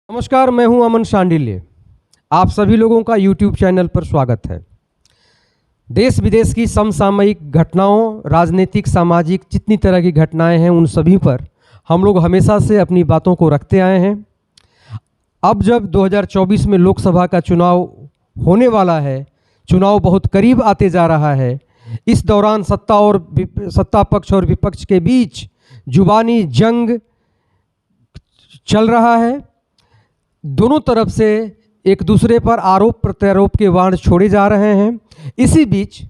नमस्कार, मैं हूं अमन शांडिल्य। आप सभी लोगों का YouTube चैनल पर स्वागत है। देश विदेश की समसामयिक घटनाओं, राजनीतिक, सामाजिक जितनी तरह की घटनाएं हैं, उन सभी पर हम लोग हमेशा से अपनी बातों को रखते आए हैं। अब जब 2024 में लोकसभा का चुनाव होने वाला है, चुनाव बहुत करीब आते जा रहा है, इस दौरान सत्ता पक्ष और विपक्ष के बीच जुबानी जंग चल रहा है। दोनों तरफ से एक दूसरे पर आरोप प्रत्यारोप के वाण छोड़े जा रहे हैं। इसी बीच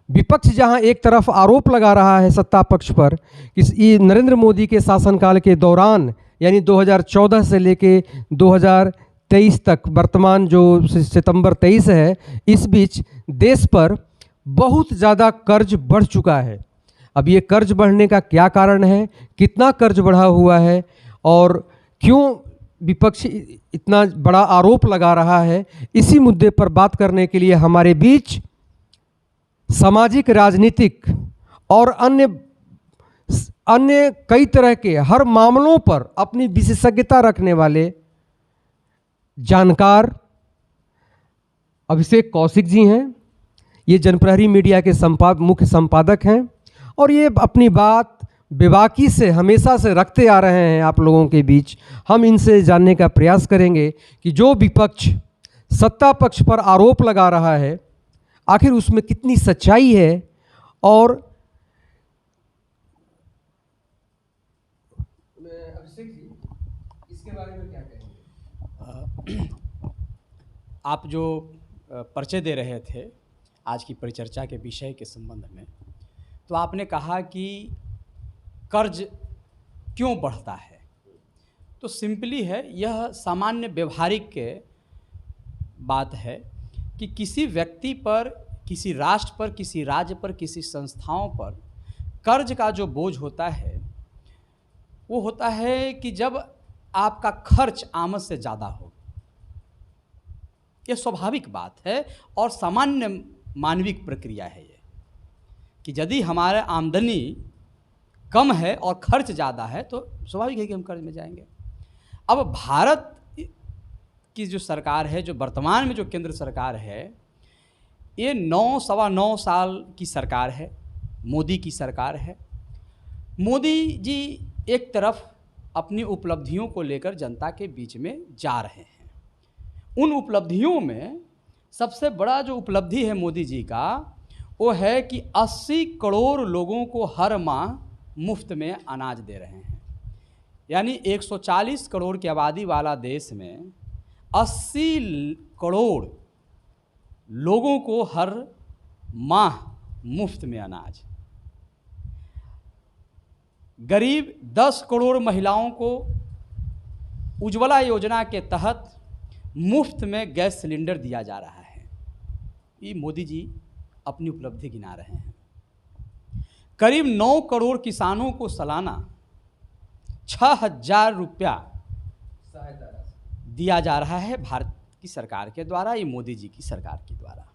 विपक्ष जहां एक तरफ आरोप लगा रहा है सत्ता पक्ष पर कि नरेंद्र मोदी के शासनकाल के दौरान, यानी 2014 से लेके 2023 तक, वर्तमान जो सितंबर 23 है, इस बीच देश पर बहुत ज़्यादा कर्ज बढ़ चुका है। अब ये कर्ज बढ़ने का क्या कारण है, कितना कर्ज बढ़ा हुआ है और क्यों विपक्ष इतना बड़ा आरोप लगा रहा है, इसी मुद्दे पर बात करने के लिए हमारे बीच सामाजिक, राजनीतिक और अन्य कई तरह के हर मामलों पर अपनी विशेषज्ञता रखने वाले जानकार अभिषेक कौशिक जी हैं। ये जनप्रहरी मीडिया के मुख्य संपादक हैं और ये अपनी बात बेबाकी से हमेशा से रखते आ रहे हैं आप लोगों के बीच। हम इनसे जानने का प्रयास करेंगे कि जो विपक्ष सत्ता पक्ष पर आरोप लगा रहा है, आखिर उसमें कितनी सच्चाई है और अभिषेक जी, इसके बारे में क्या कहेंगे? आप जो परिचय दे रहे थे आज की परिचर्चा के विषय के संबंध में, तो आपने कहा कि कर्ज क्यों बढ़ता है। तो सिंपली है, यह सामान्य व्यवहारिक बात है कि किसी व्यक्ति पर, किसी राष्ट्र पर, किसी राज्य पर, किसी संस्थाओं पर कर्ज का जो बोझ होता है वो होता है कि जब आपका खर्च आमद से ज़्यादा हो। यह स्वाभाविक बात है और सामान्य मानविक प्रक्रिया है ये, कि यदि हमारा आमदनी कम है और खर्च ज़्यादा है तो स्वाभाविक है कि हम कर्ज में जाएंगे। अब भारत की जो सरकार है, जो वर्तमान में जो केंद्र सरकार है, ये 9-9.25 साल की सरकार है, मोदी की सरकार है। मोदी जी एक तरफ अपनी उपलब्धियों को लेकर जनता के बीच में जा रहे हैं। उन उपलब्धियों में सबसे बड़ा जो उपलब्धि है मोदी जी का, वो है कि 80 करोड़ लोगों को हर माह मुफ्त में अनाज दे रहे हैं। यानी 140 करोड़ की आबादी वाला देश में 80 करोड़ लोगों को हर माह मुफ्त में अनाज। गरीब 10 करोड़ महिलाओं को उज्ज्वला योजना के तहत मुफ्त में गैस सिलेंडर दिया जा रहा है। ये मोदी जी अपनी उपलब्धि गिना रहे हैं। करीब 9 करोड़ किसानों को सालाना 6,000 रुपया दिया जा रहा है भारत की सरकार के द्वारा, ये मोदी जी की सरकार के द्वारा।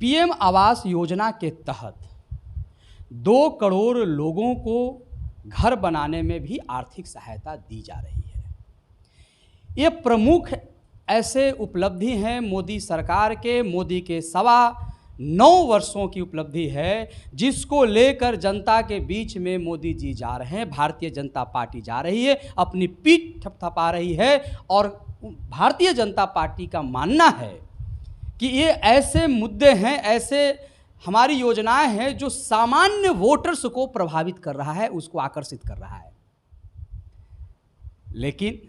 पीएम आवास योजना के तहत 2 करोड़ लोगों को घर बनाने में भी आर्थिक सहायता दी जा रही है। ये प्रमुख ऐसे उपलब्धि हैं मोदी सरकार के, मोदी के 9 वर्षों की उपलब्धि है, जिसको लेकर जनता के बीच में मोदी जी जा रहे हैं। भारतीय जनता पार्टी जा रही है, अपनी पीठ थपथपा रही है और भारतीय जनता पार्टी का मानना है कि ये ऐसे मुद्दे हैं, ऐसे हमारी योजनाएं हैं जो सामान्य वोटर्स को प्रभावित कर रहा है, उसको आकर्षित कर रहा है। लेकिन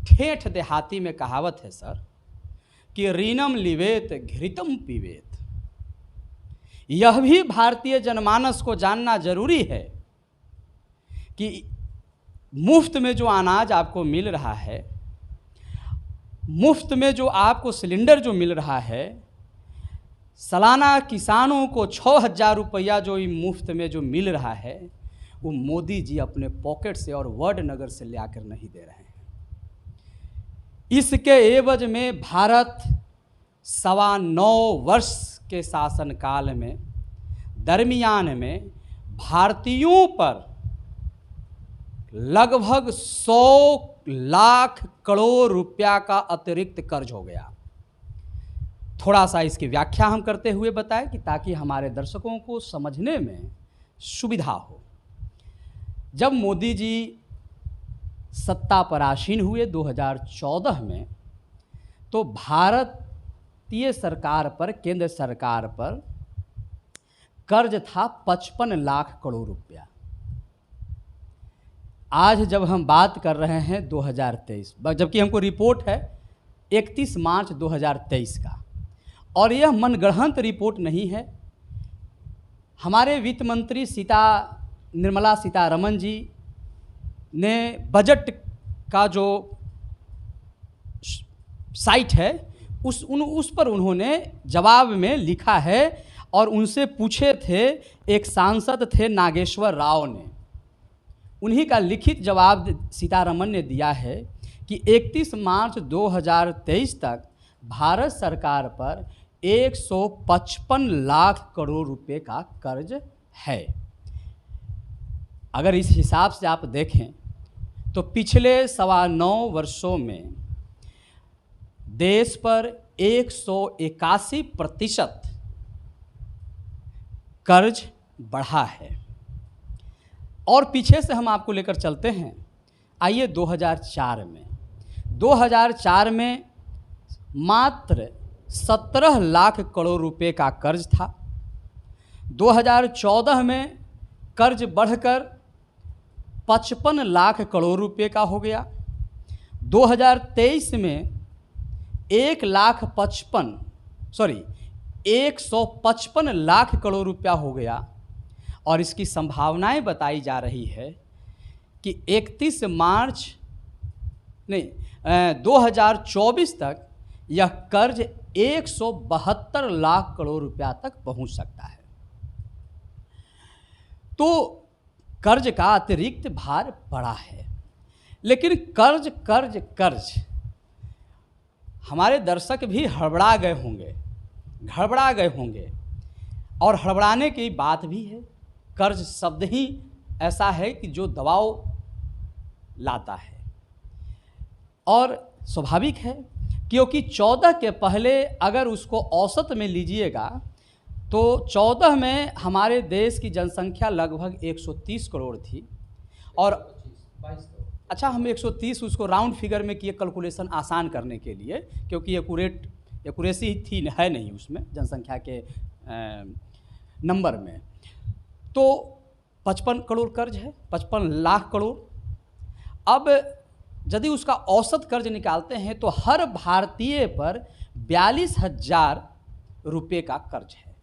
ठेठ देहाती में कहावत है सर कि ऋणम लिवेत घृतम पीवेत। यह भी भारतीय जनमानस को जानना जरूरी है कि मुफ्त में जो अनाज आपको मिल रहा है, मुफ्त में जो आपको सिलेंडर जो मिल रहा है, सालाना किसानों को 6,000 रुपया जो मुफ्त में जो मिल रहा है, वो मोदी जी अपने पॉकेट से और वडनगर से ले आकर नहीं दे रहे हैं। इसके एवज में भारत 9.25 वर्ष के शासनकाल में दरमियान में भारतीयों पर लगभग 100 लाख करोड़ रुपया का अतिरिक्त कर्ज हो गया। थोड़ा सा इसकी व्याख्या हम करते हुए बताएं कि ताकि हमारे दर्शकों को समझने में सुविधा हो। जब मोदी जी सत्ता पर आसीन हुए 2014 में, तो भारतीय सरकार पर, केंद्र सरकार पर कर्ज था 55 लाख करोड़ रुपया। आज जब हम बात कर रहे हैं 2023, जबकि हमको रिपोर्ट है 31 मार्च 2023 का, और यह मनगढ़ंत रिपोर्ट नहीं है। हमारे वित्त मंत्री निर्मला सीतारमण जी ने बजट का जो साइट है उस पर उन्होंने जवाब में लिखा है, और उनसे पूछे थे, एक सांसद थे नागेश्वर राव ने, उन्हीं का लिखित जवाब सीतारमण ने दिया है कि 31 मार्च 2023 तक भारत सरकार पर 155 लाख करोड़ रुपए का कर्ज है। अगर इस हिसाब से आप देखें तो पिछले 9.25 वर्षों में देश पर 181% कर्ज बढ़ा है। और पीछे से हम आपको लेकर चलते हैं, आइए 2004 में मात्र 17 लाख करोड़ रुपए का कर्ज था। 2014 में कर्ज बढ़कर 55 लाख करोड़ रुपए का हो गया। 2023 में 155 लाख करोड़ रुपया हो गया, और इसकी संभावनाएं बताई जा रही है कि 2024 तक यह कर्ज 172 लाख करोड़ रुपया तक पहुंच सकता है। तो कर्ज का अतिरिक्त भार बड़ा है। लेकिन कर्ज हमारे दर्शक भी घबरा गए होंगे, और हड़बड़ाने की बात भी है। कर्ज शब्द ही ऐसा है कि जो दबाव लाता है, और स्वाभाविक है, क्योंकि 14 के पहले अगर उसको औसत में लीजिएगा तो 14 में हमारे देश की जनसंख्या लगभग 130 करोड़ थी, और अच्छा, हम 130 उसको राउंड फिगर में किए कैलकुलेशन आसान करने के लिए, क्योंकि एक्यूरेसी थी है नहीं उसमें जनसंख्या के नंबर में। तो 55 करोड़ कर्ज है, 55 लाख करोड़। अब यदि उसका औसत कर्ज निकालते हैं तो हर भारतीय पर 42,000 रुपये का कर्ज है।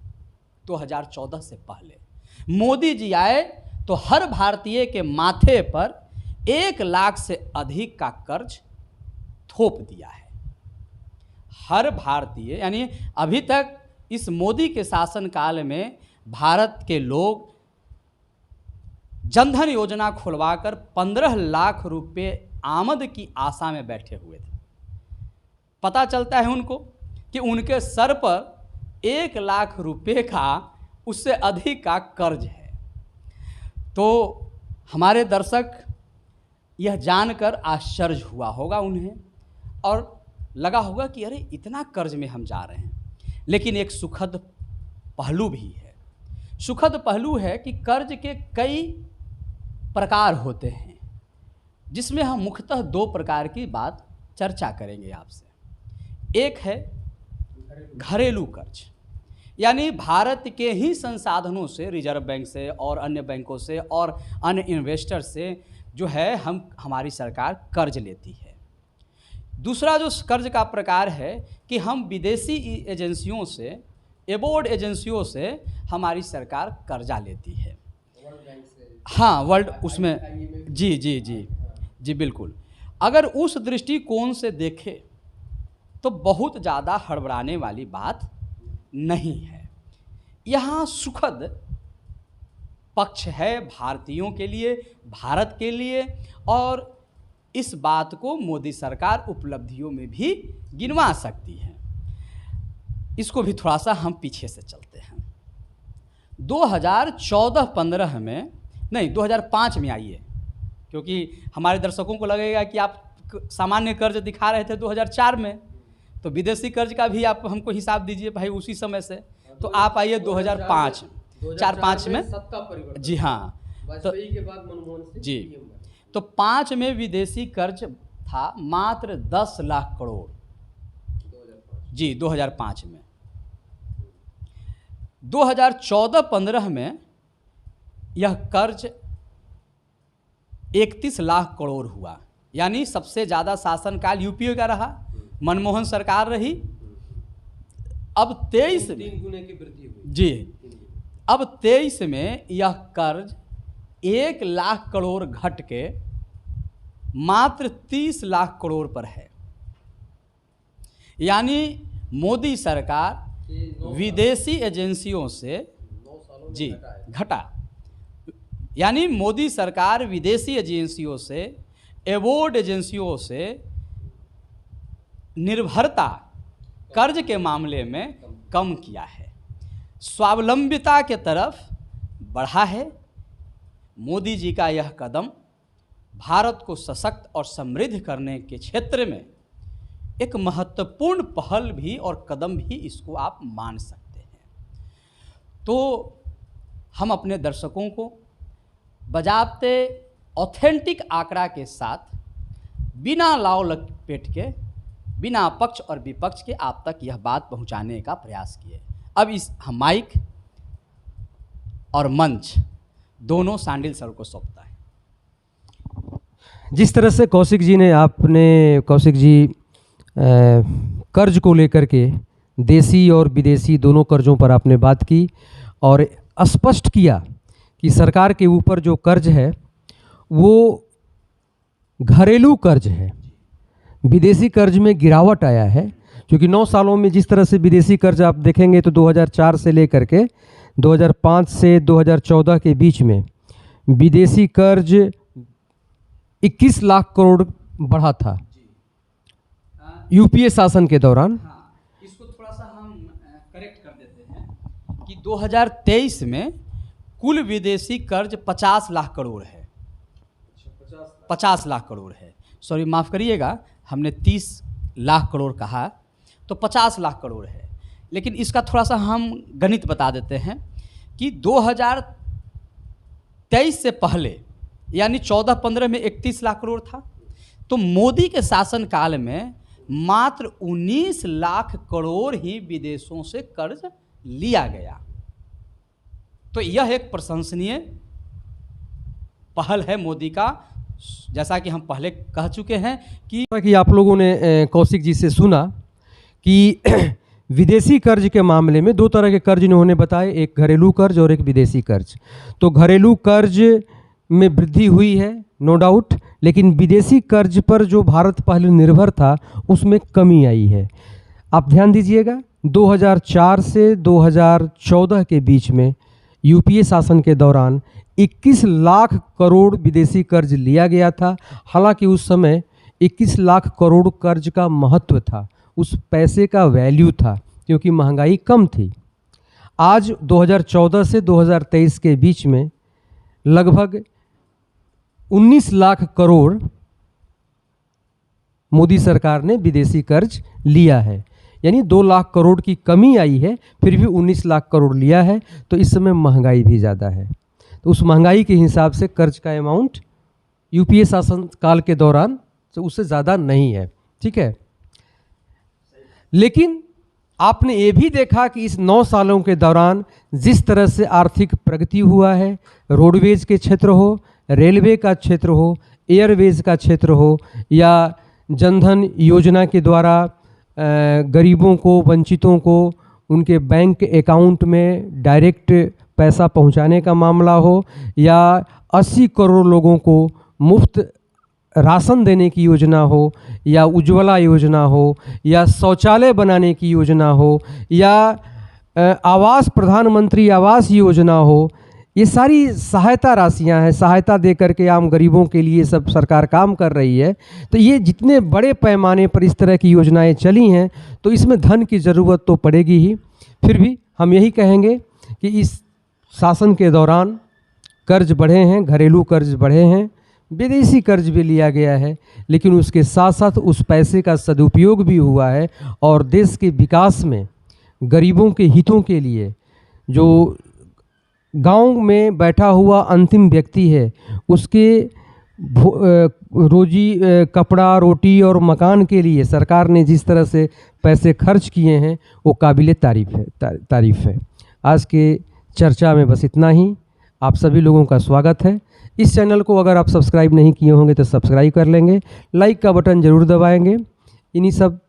2014 से पहले मोदी जी आए तो हर भारतीय के माथे पर 1 लाख से अधिक का कर्ज थोप दिया है। हर भारतीय, यानी अभी तक इस मोदी के शासनकाल में भारत के लोग जनधन योजना खुलवाकर 15 लाख रुपए आमद की आशा में बैठे हुए थे। पता चलता है उनको कि उनके सर पर 1 लाख रुपए का, उससे अधिक का कर्ज है। तो हमारे दर्शक यह जानकर आश्चर्य हुआ होगा उन्हें, और लगा होगा कि अरे इतना कर्ज में हम जा रहे हैं। लेकिन एक सुखद पहलू भी है। सुखद पहलू है कि कर्ज के कई प्रकार होते हैं, जिसमें हम मुख्यतः 2 प्रकार की बात चर्चा करेंगे आपसे। एक है घरेलू कर्ज, यानी भारत के ही संसाधनों से, रिजर्व बैंक से और अन्य बैंकों से और अन्य इन्वेस्टर से जो है हमारी सरकार कर्ज लेती है। दूसरा जो कर्ज का प्रकार है कि हम विदेशी एजेंसियों से, एबोर्ड एजेंसियों से हमारी सरकार कर्जा लेती है। हाँ, वर्ल्ड उसमें जी बिल्कुल। अगर उस दृष्टिकोण से देखें तो बहुत ज़्यादा हड़बड़ाने वाली बात नहीं है। यहाँ सुखद पक्ष है भारतीयों के लिए, भारत के लिए, और इस बात को मोदी सरकार उपलब्धियों में भी गिनवा सकती है। इसको भी थोड़ा सा हम पीछे से चलते हैं। 2014-15 में, नहीं 2005 में आइए, क्योंकि हमारे दर्शकों को लगेगा कि आप सामान्य कर्ज दिखा रहे थे 2004 में, तो विदेशी कर्ज का भी आप हमको हिसाब दीजिए भाई उसी समय से। तो आप आइए 2005 4-5 में, सत्ता परिवर्तन, जी हाँ, वाजपेयी के बाद मनमोहन सिंह जी, PM बने। तो 5 में विदेशी कर्ज था मात्र 10 लाख करोड़, 2005। जी 2005 में। 2014-15 में यह कर्ज 31 लाख करोड़ हुआ, यानी सबसे ज़्यादा शासनकाल यूपीए का रहा, मनमोहन सरकार रही। अब 23 में 3 गुने की वृद्धि हुई। जी, अब 23 में यह कर्ज 1 लाख करोड़ घट के मात्र 30 लाख करोड़ पर है। यानी मोदी सरकार विदेशी एजेंसियों से 9 सालों में जी घटा है। घटा, यानी मोदी सरकार विदेशी एजेंसियों से, एवोर्ड एजेंसियों से निर्भरता कर्ज के मामले में कम किया है, स्वावलंबिता के तरफ बढ़ा है। मोदी जी का यह कदम भारत को सशक्त और समृद्ध करने के क्षेत्र में एक महत्वपूर्ण पहल भी और कदम भी इसको आप मान सकते हैं। तो हम अपने दर्शकों को बजाबते ऑथेंटिक आंकड़ा के साथ बिना लाव लपेट के, बिना पक्ष और विपक्ष के आप तक यह बात पहुंचाने का प्रयास किए। अब इस हम माइक और मंच दोनों सांडिल सर को सौंपता है। जिस तरह से कौशिक जी कर्ज को लेकर के देसी और विदेशी दोनों कर्जों पर आपने बात की और स्पष्ट किया कि सरकार के ऊपर जो कर्ज है वो घरेलू कर्ज है, विदेशी कर्ज में गिरावट आया है। क्योंकि 9 सालों में जिस तरह से विदेशी कर्ज आप देखेंगे तो 2004 से लेकर के 2005 से 2014 के बीच में विदेशी कर्ज 21 लाख करोड़ बढ़ा था यूपीए शासन के दौरान। हाँ, इसको थोड़ा सा हम करेक्ट कर देते हैं कि 2023 में कुल विदेशी कर्ज 50 लाख करोड़ है, 50 लाख करोड़ है, सॉरी माफ़ करिएगा, हमने 30 लाख करोड़ कहा, तो 50 लाख करोड़ है। लेकिन इसका थोड़ा सा हम गणित बता देते हैं कि 2023 से पहले यानी 14-15 में 31 लाख करोड़ था, तो मोदी के शासनकाल में मात्र 19 लाख करोड़ ही विदेशों से कर्ज लिया गया। तो यह एक प्रशंसनीय पहल है मोदी का, जैसा कि हम पहले कह चुके हैं कि आप लोगों ने कौशिक जी से सुना कि विदेशी कर्ज के मामले में 2 तरह के कर्ज इन्होंने बताए, एक घरेलू कर्ज और एक विदेशी कर्ज। तो घरेलू कर्ज में वृद्धि हुई है नो डाउट, लेकिन विदेशी कर्ज पर जो भारत पहले निर्भर था उसमें कमी आई है। आप ध्यान दीजिएगा 2004 से 2014 के बीच में यूपीए शासन के दौरान 21 लाख करोड़ विदेशी कर्ज लिया गया था। हालांकि उस समय 21 लाख करोड़ कर्ज का महत्व था, उस पैसे का वैल्यू था, क्योंकि महंगाई कम थी। आज 2014 से 2023 के बीच में लगभग 19 लाख करोड़ मोदी सरकार ने विदेशी कर्ज लिया है, यानी 2 लाख करोड़ की कमी आई है, फिर भी 19 लाख करोड़ लिया है। तो इस समय महंगाई भी ज़्यादा है, तो उस महंगाई के हिसाब से कर्ज का अमाउंट यूपीए शासन काल के दौरान उससे ज़्यादा नहीं है, ठीक है। लेकिन आपने ये भी देखा कि इस 9 सालों के दौरान जिस तरह से आर्थिक प्रगति हुआ है, रोडवेज के क्षेत्र हो, रेलवे का क्षेत्र हो, एयरवेज का क्षेत्र हो, या जनधन योजना के द्वारा गरीबों को, वंचितों को उनके बैंक अकाउंट में डायरेक्ट पैसा पहुंचाने का मामला हो, या 80 करोड़ लोगों को मुफ्त राशन देने की योजना हो, या उज्ज्वला योजना हो, या शौचालय बनाने की योजना हो, या आवास, प्रधानमंत्री आवास योजना हो, ये सारी सहायता राशियां हैं, सहायता दे करके आम गरीबों के लिए सब सरकार काम कर रही है। तो ये जितने बड़े पैमाने पर इस तरह की योजनाएं चली हैं, तो इसमें धन की ज़रूरत तो पड़ेगी ही। फिर भी हम यही कहेंगे कि इस शासन के दौरान कर्ज बढ़े हैं, घरेलू कर्ज बढ़े हैं, विदेशी कर्ज भी लिया गया है, लेकिन उसके साथ साथ उस पैसे का सदुपयोग भी हुआ है और देश के विकास में गरीबों के हितों के लिए, जो गांव में बैठा हुआ अंतिम व्यक्ति है उसके रोजी, कपड़ा, रोटी और मकान के लिए सरकार ने जिस तरह से पैसे खर्च किए हैं वो काबिले तारीफ़ है। आज के चर्चा में बस इतना ही। आप सभी लोगों का स्वागत है। इस चैनल को अगर आप सब्सक्राइब नहीं किए होंगे तो सब्सक्राइब कर लेंगे, लाइक का बटन ज़रूर दबाएंगे। इन्हीं सब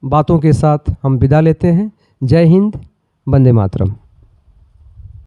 बातों के साथ हम विदा लेते हैं। जय हिंद, वंदे मातरम।